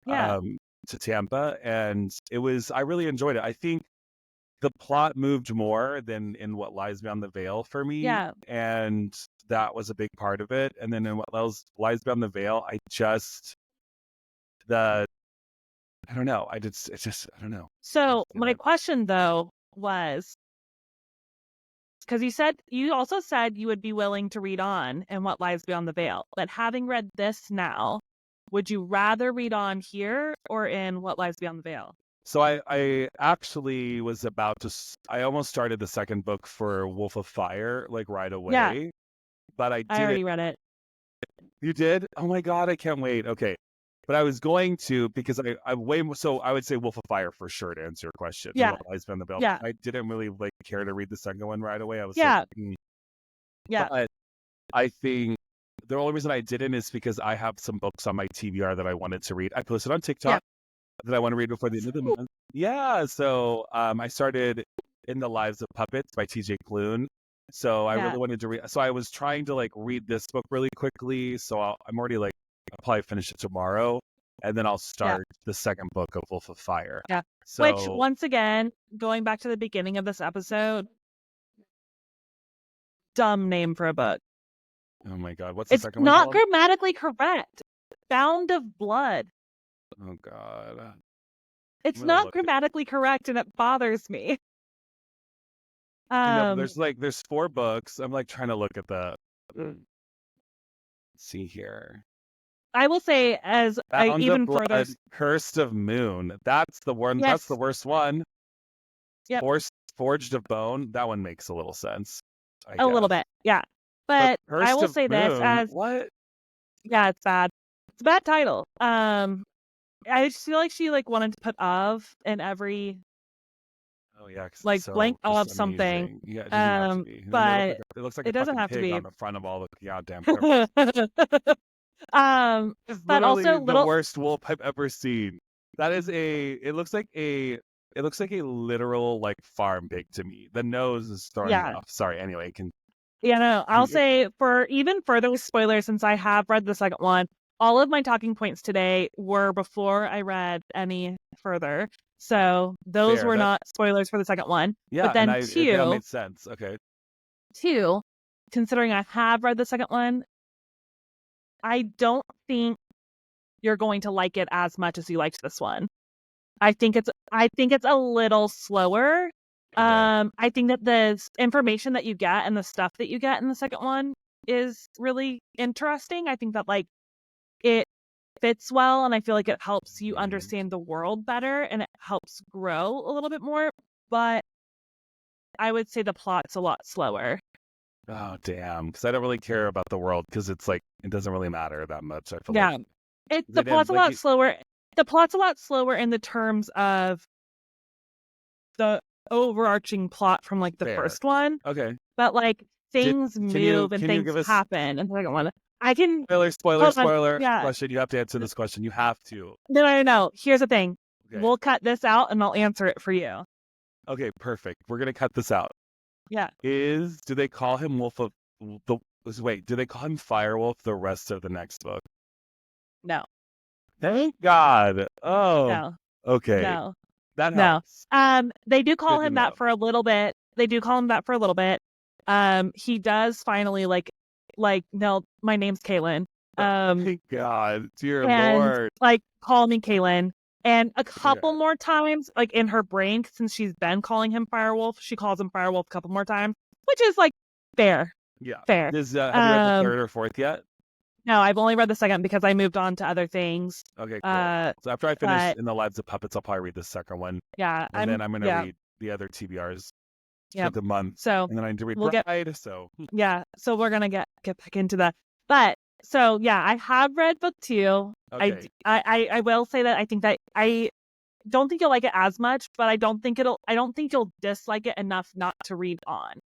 yeah, um, to Tampa, and I really enjoyed it. I think the plot moved more than in What Lies Beyond the Veil for me, yeah. and that was a big part of it. And then in Lies Beyond the Veil, the I don't know, I don't know. So Say my that. question though was because you also said you would be willing to read on in What Lies Beyond the Veil, but having read this now, would you rather read on here or in What Lies Beyond the Veil? So I actually was about to. I almost started the second book for Wolf of Fire like right Yeah, away, but I I didn't. already read it. You did? Oh my god, I can't wait. Okay. But I was going to because I way more so I would say Wolf of Fire for sure to answer your question. And Yeah, what lies beyond the belt. yeah, I didn't really like care to read the second one right away. I was like, yeah, yeah, but I think the only reason I didn't is because I have some books on my TBR that I wanted to read. I posted on yeah. TikTok that I want to read before the end of the month. Yeah, so I started In the Lives of Puppets by TJ Klune. So I Yeah, really wanted to read. So I was trying to like read this book really quickly. So I'm already like I'll probably finish it tomorrow, and then I'll yeah, start the second book of Wolf of Fire. yeah. Which, So once again, going back to the beginning of this episode, dumb name for a book. oh my god, what's the It's second one not called? grammatically correct. Bound of Blood. Oh god, I'm It's gonna not look. grammatically correct and it bothers me. I know, but Um, there's 4 books. I'm like trying to look at the. see here. I will say, as Bound of even further, Blood, Cursed of Moon. That's the one. That's the yes, worst one. yep, Forged of Bone. That one makes a little sense, I a little guess. bit, yeah. But But I Cursed will of say this Moon. as, What? yeah, it's bad. It's a bad title. I just feel like she like wanted to put of in every Oh yeah, because it's like blank so just of something. amazing. Yeah, it doesn't have to be. And then But it looks like it a doesn't fucking have to pig be. on the front of all the goddamn covers. It's But literally also the little, worst wolf I've ever seen. That is a. It looks like a literal like farm pig to me. The nose is throwing me yeah. off. Sorry. Anyway, Yeah, no, I'll say for even further spoilers, since I have read the second one, all of my talking points today were before I read any further. So those fair. were That not spoilers for the second one. yeah, But and then that made sense. Okay. two, considering I have read the second one, I don't think you're going to like it as much as you liked this one. I think it's a little slower. Okay. I think that the information that you get and the stuff that you get in the second one is really interesting. I think that like it fits well, and I feel like it helps you Mhm. understand the world better and it helps grow a little bit more. But I would say the plot's a lot slower. Oh damn! Because I don't really care about the world because it's like it doesn't really matter that much. I feel like Yeah. they didn't like it. The plot's a lot slower in the terms of the overarching plot from like the Fair. first one, Okay. but like Did things move and can you things give us happen and I don't want to. I can hold on. spoiler Yeah. question? You have to answer this question. You have to. No. Here's the thing. Okay. We'll cut this out and I'll answer it for you. Okay. Perfect. We're gonna cut this out. Yeah. Do they call him Wolf of the? Wait. Do they call him Firewolf the rest of the next book? No. Thank God. Oh. No. Okay. No. That No. helps. They do call Good to him that know. for a little bit. He does finally no, my name's Kaylin. Thank God. Dear And Lord. like call me Kaylin. And a Okay. couple more times, like in her brain, since she's been calling him Firewolf, she calls him Firewolf a couple more times, which is like fair. Yeah. Fair. Have you read the third or fourth yet? No, I've only read the second because I moved on to other things. Okay, cool. So after I finish But In the Lives of Puppets, I'll probably read the second one, yeah, and then I'm gonna yeah, read the other TBRs for yeah. the month, So and then I need to read we'll get Bride. So yeah. So we're gonna get back into that. But so yeah, I have read book two. okay, I will say that I think that I don't think you'll like it as much, but I don't think you'll dislike it enough not to read on.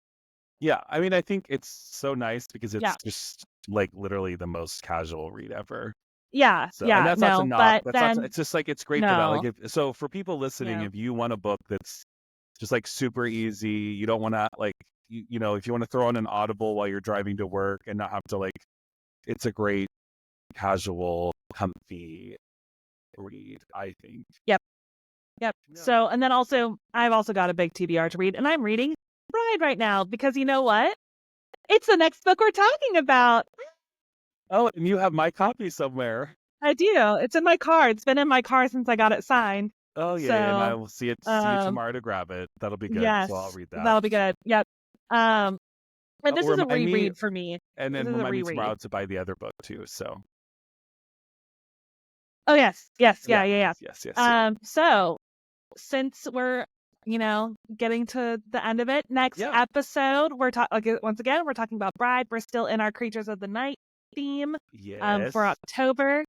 yeah. I mean, I think it's so nice because Yeah. it's just like literally the most casual read ever. Yeah. So, and Yeah. that's not to No. knock. But That's not. then It's just like it's great for that. Like, no. so for people listening, Yeah. if you want a book that's just like super easy, you don't want to like, you know, if you want to throw on an Audible while you're driving to work and not have to like, it's a great casual, comfy read, I think. Yep. Yeah. So and then also I've also got a big TBR to read, and I'm reading Bride right now because you know what? It's the next book we're talking about. Oh, and you have my copy somewhere. I do. It's in my car. It's been in my car since I got it signed. Oh yeah, and I So will see you um tomorrow to grab it. That'll be good. So I'll yes, read that. that'll be good. Yep. And this is a Remind me, reread for me. and This then is a remind me reread. tomorrow to buy the other book too. So Oh yes, yeah, yeah. yes. So since we're getting to the end of it, next Yeah. episode we're talking once again we're talking about Bride. We're still in our Creatures of the Night theme. Yes. For October.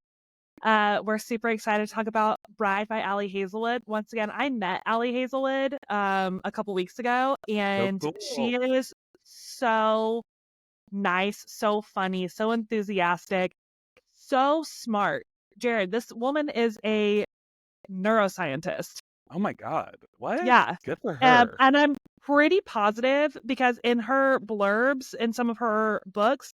We're super excited to talk about Bride by Ali Hazelwood. Once again, I met Ali Hazelwood a couple weeks ago, So and cool. she is so nice, so funny, so enthusiastic, so smart. Jared, this woman is a neuroscientist. Oh my God. What? Yeah. Good for her. And I'm pretty positive because in her blurbs in some of her books,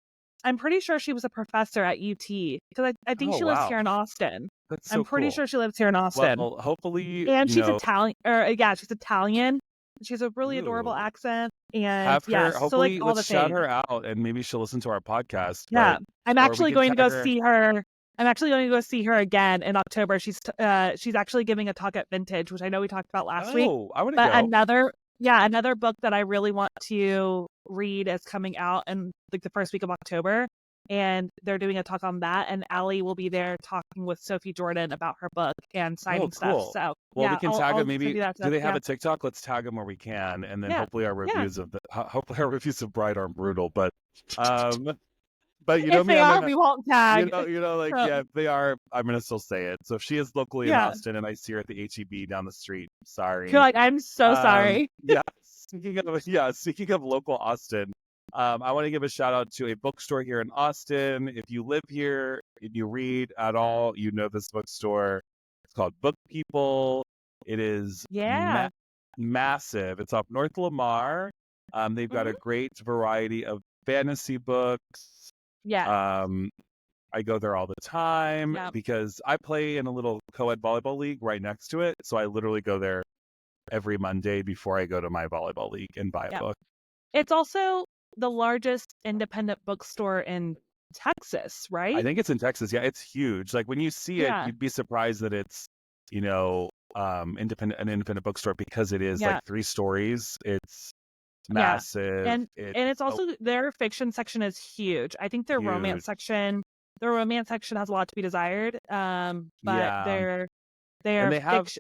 I'm pretty sure she was a professor at UT because I think Oh she lives wow. here in Austin. That's I'm so pretty cool. sure she lives here in Austin. Well, hopefully, And you she's know, Italian, or yeah, she's Italian. She has a really adorable ooh, accent. And have her, yes, so like hopefully, all the let's shout things. her out and maybe she'll listen to our podcast, Yeah. I'm or we actually can going to tag go her. see her. I'm actually going to go see her again in October. She's actually giving a talk at Vintage, which I know we talked about last week. Oh, I want to But go. another book that I really want to read is coming out in like the first week of October. and they're doing a talk on that. And Allie will be there talking with Sophie Jordan about her book and Oh, signing stuff. cool. So Well, we yeah, can I'll tag them. I'll send Maybe you that do stuff. they have Yeah, a TikTok? Let's tag them where we can, and then yeah, hopefully our yeah. reviews of hopefully our reviews of Bride aren't brutal. Um, but you know If me, they I'm are, gonna we won't tag. like So yeah, if they are, I'm gonna still say it. So if she is locally in yeah, Austin and I see her at the HEB down the street, you're sorry. like, I'm so sorry. Yeah, speaking of local Austin, I want to give a shout out to a bookstore here in Austin. If you live here and you read at all, you know this bookstore. It's called Book People. It is Yeah. massive. It's off North Lamar. They've got a Hmm. great variety of fantasy books. Yeah. Um, I go there all the time Yeah. because I play in a little co-ed volleyball league right next to it. So I literally go there every Monday before I go to my volleyball league and buy a Yeah. book. It's also the largest independent bookstore in Texas, I right? think it's in Texas. Yeah, it's huge. Like when you see it, Yeah. you'd be surprised that it's, an independent bookstore because it is like Yeah. 3 stories. It's Yeah. massive. And it's also their fiction section is huge. I think Huge. their romance section has a lot to be desired. But Yeah. And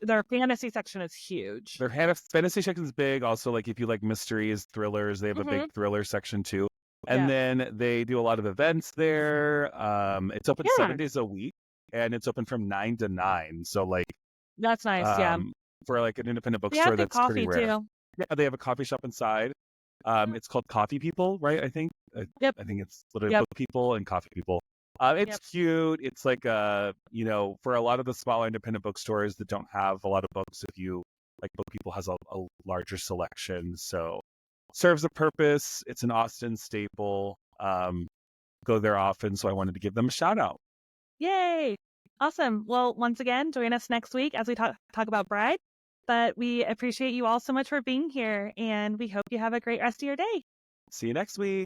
their fantasy section is huge. their fantasy section is big. Also, like if you like mysteries, thrillers, they have a big Hmm. thriller section too. And Yeah. then they do a lot of events there. It's open Yeah. 7 days a week and it's open from 9 to 9. So like That's nice. Yeah. um for like an independent They have bookstore, good that's pretty coffee rare. too. Yeah, they have a coffee shop inside. Mhm. It's called Coffee People, right? I think. Yep. I think it's literally Yep. Book People and Coffee People. It's Yep. cute. It's like for a lot of the smaller independent bookstores that don't have a lot of books, if you like, Book People has a larger selection, so serves a purpose. It's an Austin staple. Go there often, so I wanted to give them a shout out. Yay. Awesome. Well, once again, join us next week as we talk about Bride. But we appreciate you all so much for being here, and we hope you have a great rest of your day. See you next week.